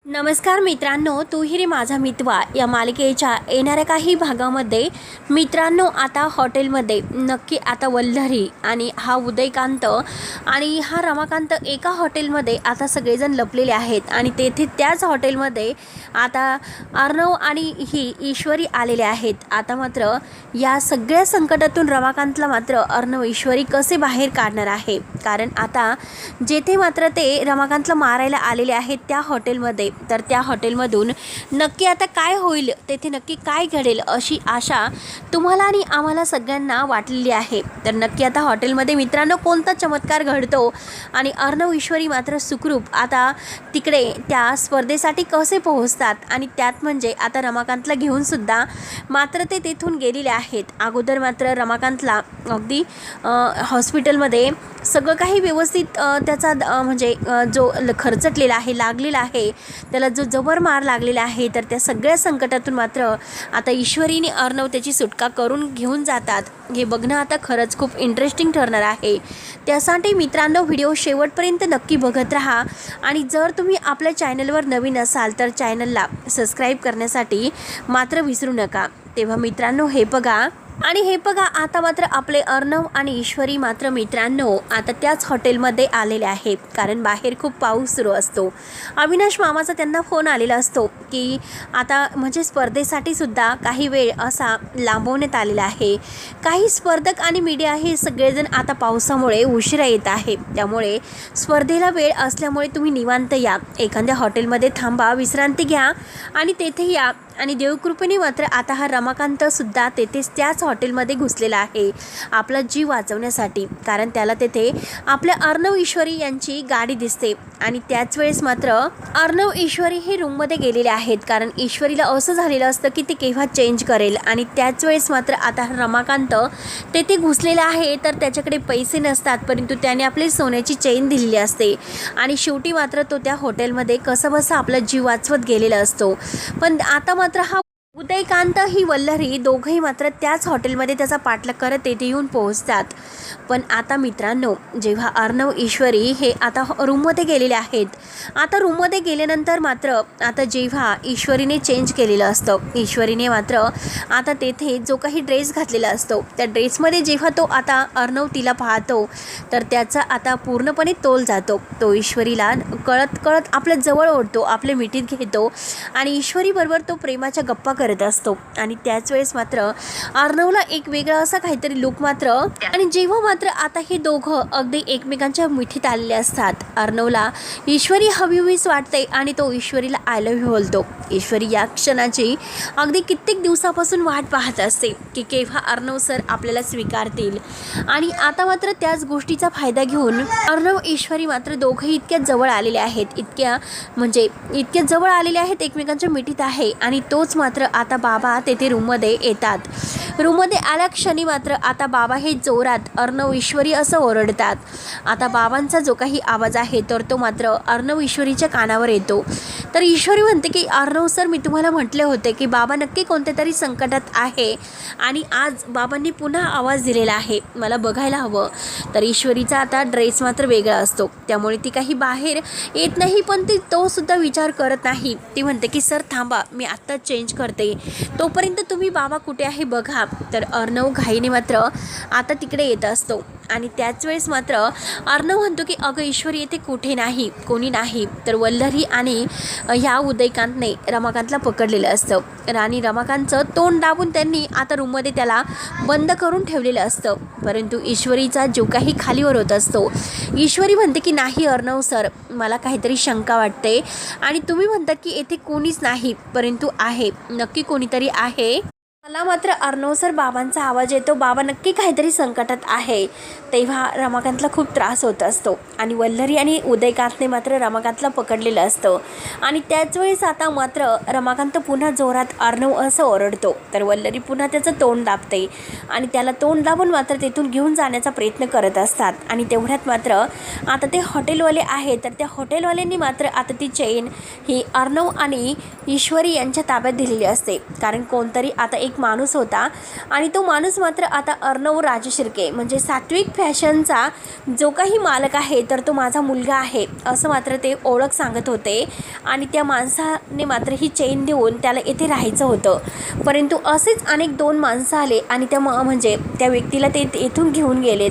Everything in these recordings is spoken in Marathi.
नमस्कार मित्रांनो, तू ही रे माझा मितवा या मालिकेच्या येणाऱ्या काही भागामध्ये मित्रांनो आता हॉटेलमध्ये नक्की आता वल्लरी आणि हा उदयकांत आणि हा रमाकांत एका हॉटेलमध्ये आता सगळेजण लपलेले आहेत आणि तेथे त्याच हॉटेलमध्ये आता अर्णव आणि ही ईश्वरी आलेले आहेत। आता मात्र या सगळ्या संकटातून रमाकांतला मात्र अर्णव ईश्वरी कसे बाहेर काढणार आहे, कारण आता जेथे मात्र ते रमाकांतला मारायला आलेले आहेत त्या हॉटेलमध्ये, तर त्या हॉटेलमधून नक्की आता काय होईल, तेथे नक्की काय घडेल अशी आशा तुम्हाला आणि आम्हाला सगळ्यांना वाटलेली आहे। तर नक्की आता हॉटेलमध्ये मित्रांनो कोणता चमत्कार घडतो आणि अर्णव ईश्वरी मात्र सुखरूप आता तिकडे त्या स्पर्धेसाठी कसे पोहोचतात आणि त्यात म्हणजे आता रमाकांतला घेऊन सुद्धा मात्र ते तेथून गेलेले आहेत। अगोदर मात्र रमाकांतला अगदी हॉस्पिटलमध्ये सगळं काही व्यवस्थित त्याचा म्हणजे जो खर्चटलेला आहे, लागलेला आहे, त्याला जो जबर मार लागलेला आहे, तर त्या सगळ्या संकटातून मात्र आता ईश्वरीने अर्णव त्याची सुटका करून घेऊन जातात। हे बघणं आता खरंच खूप इंटरेस्टिंग ठरणार आहे। त्यासाठी मित्रांनो व्हिडिओ शेवटपर्यंत नक्की बघत राहा आणि जर तुम्ही आपल्या चॅनलवर नवीन असाल तर चॅनलला सबस्क्राईब करण्यासाठी मात्र विसरू नका। तेव्हा मित्रांनो हे बघा आणि हे बघा आता मात्र आपले अर्णव आणि ईश्वरी मात्र मित्रांनो आता त्याच हॉटेलमध्ये आलेले आहेत, कारण बाहेर खूप पाऊस सुरू असतो। अविनाश मामाचा त्यांना फोन आलेला असतो की आता म्हणजे स्पर्धेसाठी सुद्धा काही वेळ असा लांबवण्यात आलेला आहे। काही स्पर्धक आणि मीडिया हे सगळेजण आता पावसामुळे उशिरा येत आहे, त्यामुळे स्पर्धेला वेळ असल्यामुळे तुम्ही निवांत या, एखाद्या हॉटेलमध्ये थांबा, विश्रांती घ्या आणि तेथे या। आणि देवकृपेने मात्र आता हा रमाकांत सुद्धा तेथेच त्याच हॉटेलमध्ये घुसलेला आहे आपला जीव वाचवण्यासाठी, कारण त्याला तेथे आपल्या अर्णव ईश्वरी यांची गाडी दिसते आणि त्याच वेळेस मात्र अर्णव ईश्वरी हे रूममध्ये गेलेले आहेत, कारण ईश्वरीला असं झालेलं असतं की ते केव्हा चेंज करेल आणि त्याच वेळेस मात्र आता रमाकांत तेथे घुसलेला आहे। तर त्याच्याकडे पैसे नसतात, परंतु त्याने आपली सोन्याची चेन दिलेली असते आणि शेवटी मात्र तो त्या हॉटेलमध्ये कसंबसं आपला जीव वाचवत गेलेला असतो। पण आता मात्र हा उदयकांत ही वल्लरी दोघंही मात्र त्याच हॉटेलमध्ये त्याचा पाठलाग करत तेथे येऊन पोहोचतात। पण आता मित्रांनो जेव्हा अर्णव ईश्वरी हे आता रूममध्ये गेलेले आहेत, आता रूममध्ये गेल्यानंतर मात्र आता जेव्हा ईश्वरीने चेंज केलेलं असतं, ईश्वरीने मात्र आता तेथे जो काही ड्रेस घातलेला असतो त्या ड्रेसमध्ये जेव्हा तो आता अर्णव तिला पाहतो तर त्याचा आता पूर्णपणे तोल जातो। तो ईश्वरीला कळत कळत आपल्या जवळ ओढतो, आपले मिठीत घेतो आणि ईश्वरीबरोबर तो प्रेमाच्या गप्पा करत असतो आणि त्याच वेळेस मात्र अर्णवला एक वेगळा असा काहीतरी लुक मात्र आणि जेव्हा मात्र आता हे दोघं अगदी एकमेकांच्या मिठीत आलेले असतात, अर्णवला ईश्वरी हवीहवीस वाटते आणि तो ईश्वरीला आय लव्ह यू बोलतो। ईश्वरी या क्षणाची अगदी कित्येक दिवसापासून वाट पाहत असते की केव्हा अर्णव सर आपल्याला स्वीकारतील आणि आता मात्र त्याच गोष्टीचा फायदा घेऊन अर्णव ईश्वरी मात्र दोघंही इतक्या जवळ आलेले आहेत, इतक्या जवळ आलेले आहेत, एकमेकांच्या मिठीत आहे आणि तोच मात्र आता बाबा तेथे रूममध्ये येतात। रूममध्ये आल्या क्षणी मात्र आता बाबा हे जोरात अर्णव ईश्वरी असं ओरडतात। आता बाबांचा जो काही आवाज आहे तर तो मात्र अर्णव ईश्वरीच्या कानावर येतो। तर ईश्वरी म्हणते की अर्णव सर, मी तुम्हाला म्हटले होते की बाबा नक्की कोणत्या तरी संकटात आहे आणि आज बाबांनी पुन्हा आवाज दिलेला आहे, मला बघायला हवं। तर ईश्वरीचा आता ड्रेस मात्र वेगळा असतो, त्यामुळे ती काही बाहेर येत नाही, पण ती तो सुद्धा विचार करत नाही। ती म्हणते की सर थांबा, मी आत्ता चेंज करते, तोपर्यंत तुम्ही बाबा कुठे आहे बघा। तर अर्णव घाईने मात्र आता तिकडे येत असतो आणि त्याच वेळेस मात्र अर्णव म्हणतो की अगं ईश्वरी येथे कुठे नाही, कोणी नाही। तर वल्लरी आणि ह्या उदयकांतने रमाकांतला पकडलेलं असतं आणि रमाकांतचं तोंड दाबून त्यांनी आता रूममध्ये त्याला बंद करून ठेवलेलं असतं, परंतु ईश्वरीचा जो काही खालीवर होत असतो। ईश्वरी म्हणते की नाही अर्णव सर, मला काहीतरी शंका वाटते आणि तुम्ही म्हणतात की येथे कोणीच नाही, परंतु आहे, नक्की कोणीतरी आहे। मला मात्र अर्णव सर बाबांचा आवाज येतो, बाबा नक्की काहीतरी संकटात आहे। तेव्हा रमाकांतला खूप त्रास होत असतो आणि वल्लरी आणि उदयकांतने मात्र रमाकांतला पकडलेलं असतं आणि त्याच वेळेस आता मात्र रमाकांत पुन्हा जोरात अर्णव असं ओरडतो। तर वल्लरी पुन्हा त्याचं तोंड दाबते आणि त्याला तोंड दाबून मात्र तेथून घेऊन जाण्याचा प्रयत्न करत असतात आणि तेवढ्यात मात्र आता ते हॉटेलवाले आहेत, तर त्या हॉटेलवाल्यांनी मात्र आता ती चेन ही अर्णव आणि ईश्वरी यांच्या ताब्यात दिलेली असते, कारण कोणतरी आता एक एक माणूस होता आणि तो माणूस मात्र आता अर्णव राजशिर्के म्हणजे सात्विक फॅशनचा जो काही मालक आहे तर तो माझा मुलगा आहे असं मात्र ते ओळख सांगत होते. आणि त्या माणसाने मात्र ही चेन देऊन त्याला येथे राहायचं होतं. परंतु असेच अनेक 2 माणसं आले आणि म्हणजे त्या व्यक्तीला ते येथून घेऊन गेलेत.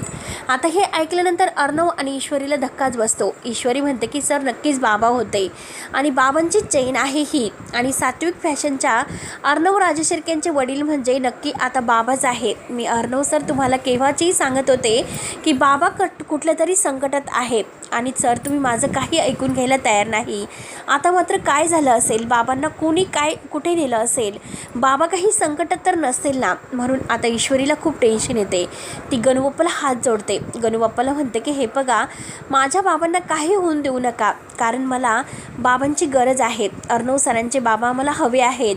आता हे ऐकल्यानंतर अर्णव आणि ईश्वरीला धक्काच बसतो. ईश्वरी म्हणते की सर नक्कीच बाबा होते आणि बाबांची चेन आहे ही. आणि सात्विक फॅशनच्या अर्णव राजशिर्केंचे वडील म्हणजे नक्की आता बाबाच आहे. मी अर्णव सर तुम्हाला केव्हाचीही सांगत होते की बाबा कुठल्या तरी संकटात आहे आणि सर तुम्ही माझं काही ऐकून घ्यायला तयार नाही. आता मात्र काय झालं असेल, बाबांना कोणी काय कुठे नेलं असेल, बाबा काही संकटात तर नसतील ना. म्हणून आता ईश्वरीला खूप टेन्शन येते. ती गणूबाप्पाला हात जोडते. गणूबाप्पाला म्हणते की हे बघा माझ्या बाबांना काही होऊन देऊ नका कारण मला बाबांची गरज आहे. अर्णव सरांचे बाबा मला हवे आहेत.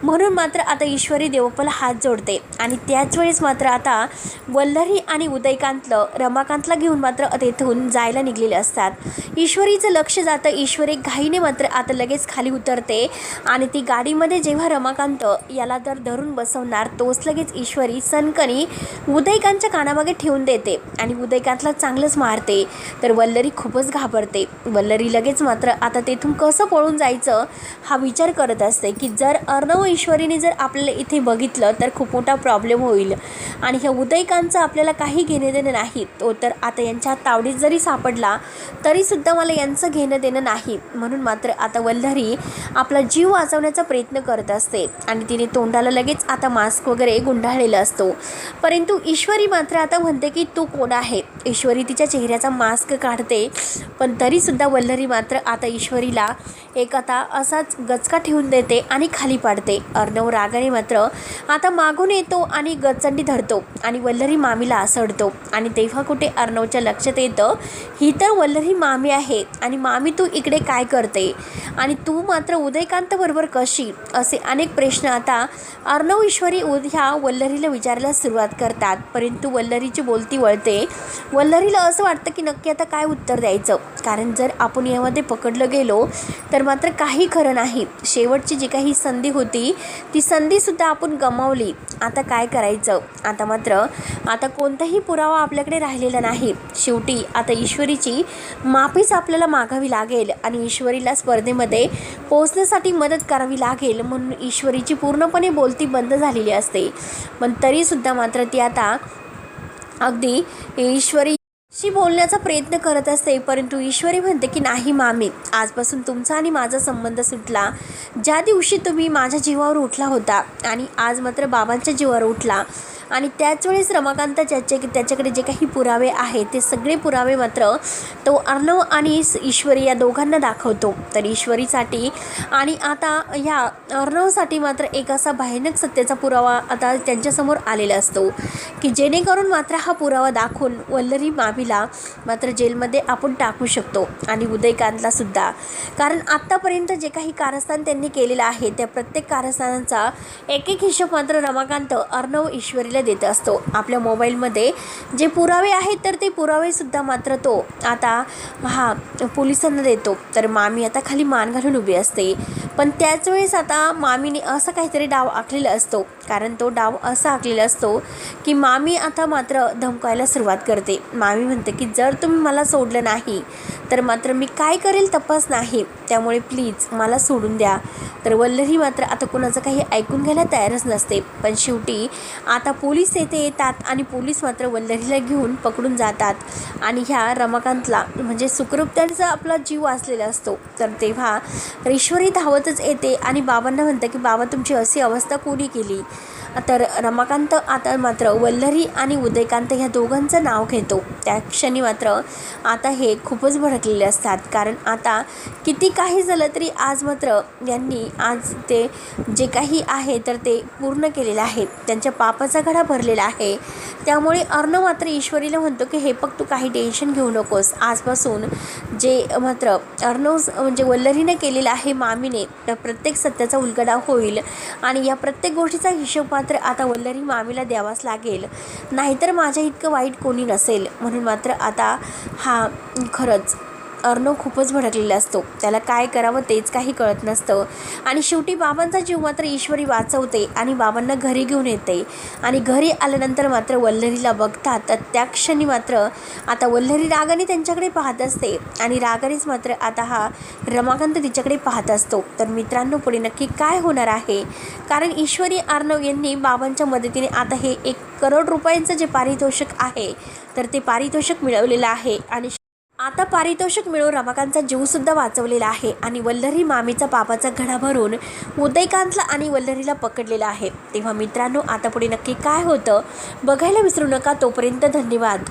म्हणून मात्र आता ईश्वरी देवप्पाला हात जोडते. आणि त्याच वेळेस मात्र आता वल्लरी आणि उदयकांतला रमाकांतला घेऊन मात्र तेथून जायला निघलेले असतात. ईश्वरीचं लक्ष जातं. ईश्वरी घाईने मात्र आता लगेच खाली उतरते आणि ती गाडीमध्ये जेव्हा रमाकांत याला तर धरून बसवणार तोच लगेच ईश्वरी सनकणी उदयकांतच्या कानामागे ठेवून देते आणि उदयकांतला चांगलंच मारते. तर वल्लरी खूपच घाबरते. वल्लरी लगेच मात्र आता तेथून कसं पळून जायचं हा विचार करत असते की जर अर्णव ईश्वरीने जर आपल्याला इथे बघितलं तर खूप मोठा प्रॉब्लेम होईल आणि ह्या उदयकांतचं आपल्याला काही घेणं देणं नाही. तो तर आता यांच्या तावडीत जरी सापडला तरीसुद्धा मला यांचं घेणं देणं नाही. म्हणून मात्र आता वल्लरी आपला जीव वाचवण्याचा प्रयत्न करत असते आणि तिने तोंडाला लगेच आता मास्क वगैरे गुंडाळलेला असतो. परंतु ईश्वरी मात्र आता म्हणते की तू कोण आहे. ईश्वरी तिच्या चेहऱ्याचा मास्क काढते पण तरीसुद्धा वल्लरी मात्र आता ईश्वरीला एक आता असाच गचका ठेवून देते आणि खाली पाडते. अर्णव रागाने मात्र आता मागून येतो आणि गचंडी धरतो आणि वल्लरी मामीला असडतो. आणि तेव्हा कुठे अर्णवच्या लक्षात येतं ही तर वल्लरी मामी आहे आणि मामी तू इकडे काय करते आणि तू मात्र उदयकांत बरोबर कशी, असे अनेक प्रश्न आता अर्णव ईश्वरी ह्या वल्लरीला विचारायला सुरुवात करतात. परंतु वल्लरीची बोलती वळते. वल्लरीला असं वाटतं की नक्की आता काय उत्तर द्यायचं कारण जर आपण यामध्ये पकडलं गेलो तर मात्र काही खरं नाही. शेवटची जी काही संधी होती ती संधीसुद्धा आपण गमावली. आता काय करायचं. आता मात्र आता कोणताही पुरावा आपल्याकडे राहिलेला नाही. शेवटी आता ईश्वरीची माफीच आपल्याला मागावी लागेल आणि ईश्वरीला स्पर्धेमध्ये पोहोचण्यासाठी मदत करावी लागेल. म्हणून ईश्वरीची पूर्णपणे बोलती बंद झालेली असते. पण तरीसुद्धा मात्र ती आता अगदी ईश्वरीशी बोलण्याचा प्रयत्न करत असते. परंतु ईश्वरी म्हणते की नाही मामी, आजपासून तुमचा आणि माझा संबंध सुटला. ज्या दिवशी तुम्ही माझ्या जीवावर उठला होता आणि आज मात्र बाबांच्या जीवावर उठला. आणि त्याच वेळेस रमाकांत त्याच्याकडे जे काही पुरावे आहेत ते सगळे पुरावे मात्र तो अर्णव आणि ईश्वरी या दोघांना दाखवतो. तर ईश्वरीसाठी आणि आता ह्या अर्णवसाठी मात्र एक असा भयानक सत्याचा पुरावा आता त्यांच्यासमोर आलेला असतो की जेणेकरून मात्र हा पुरावा दाखवून वल्लरी मामीला मात्र जेलमध्ये आपण टाकू शकतो आणि उदयकांतला सुद्धा. कारण आत्तापर्यंत जे काही कारस्थान त्यांनी केलेलं आहे त्या प्रत्येक कारस्थानाचा एक हिशोब मात्र रमाकांत अर्णव ईश्वरीला देत असतो. आपल्या मोबाईलमध्ये जे पुरावे आहेत तर ते पुरावेसुद्धा मात्र तो आता पोलिसांना देतो. तर मामी आता खाली मान घालून उभी असते. पण त्याच वेळेस आता मामीने असा काहीतरी डाव आखलेला असतो. कारण तो डाव असा आखलेला असतो की मामी आता मात्र धमकायला सुरुवात करते. मामी म्हणते की जर तुम्ही मला सोडलं नाही तर मात्र मी काय करेल तपास नाही, त्यामुळे प्लीज मला सोडून द्या. तर वल्लरी मात्र आता कुणाचं काही ऐकून घ्यायला तयारच नसते. पण शेवटी आता पोलीस येतात आणि पोलीस मात्र वल्लरीला घेऊन पकडून जातात आणि ह्या रमाकांतला म्हणजे सुखरूप त्यांचा आपला जीव वाचलेला असतो. तर तेव्हा ईश्वरी धावतच येते आणि बाबांना म्हणते की बाबा तुमची अशी अवस्था कोणी केली. तर रमाकांत आता मात्र वल्लरी आणि उदयकांत ह्या दोघांचं नाव घेतो. त्या क्षणी मात्र आता हे खूपच भडकलेले असतात. कारण आता किती काही झालं तरी आज मात्र यांनी आज ते जे काही आहे तर ते पूर्ण केलेलं आहे. त्यांच्या पापाचा घडा भरलेला आहे. त्यामुळे अर्णव मात्र ईश्वरीला म्हणतो की हे बघ तू काही टेन्शन घेऊ नकोस. आजपासून जे मात्र अर्णव म्हणजे वल्लरीने केलेलं आहे मामीने तर प्रत्येक सत्याचा उलगडा होईल आणि या प्रत्येक गोष्टीचा हिशोब मात्र आता वल्लरी मामीला द्यावाच लागेल. नाहीतर माझ्या इतकं वाईट कोणी नसेल. म्हणून मात्र आता खरंच अर्णव खूपच भडकलेला असतो. त्याला काय करावं तेच काही कळत नसतं आणि शेवटी बाबांचा जीव मात्र ईश्वरी वाचवते आणि बाबांना घरी घेऊन येते. आणि घरी आल्यानंतर मात्र वल्लरीला बघतात तर त्या क्षणी मात्र आता वल्लरी रागाने त्यांच्याकडे पाहत असते आणि रागानेच मात्र आता हा रमाकांत तिच्याकडे पाहत असतो. तर मित्रांनो, पुढे नक्की काय होणार आहे? कारण ईश्वरी अर्णव यांनी बाबांच्या मदतीने आता हे 1 करोड रुपयांचं जे पारितोषिक आहे तर ते पारितोषिक मिळवलेलं आहे आणि आता पारितोषिक मिळवून रमाकांतचा जीवसुद्धा वाचवलेला आहे आणि वल्लरी मामीचा पापाचा घडा भरून उदयकांतला आणि वल्लरीला पकडलेला आहे. तेव्हा मित्रांनो, आता पुढे नक्की काय होतं बघायला विसरू नका. तोपर्यंत धन्यवाद.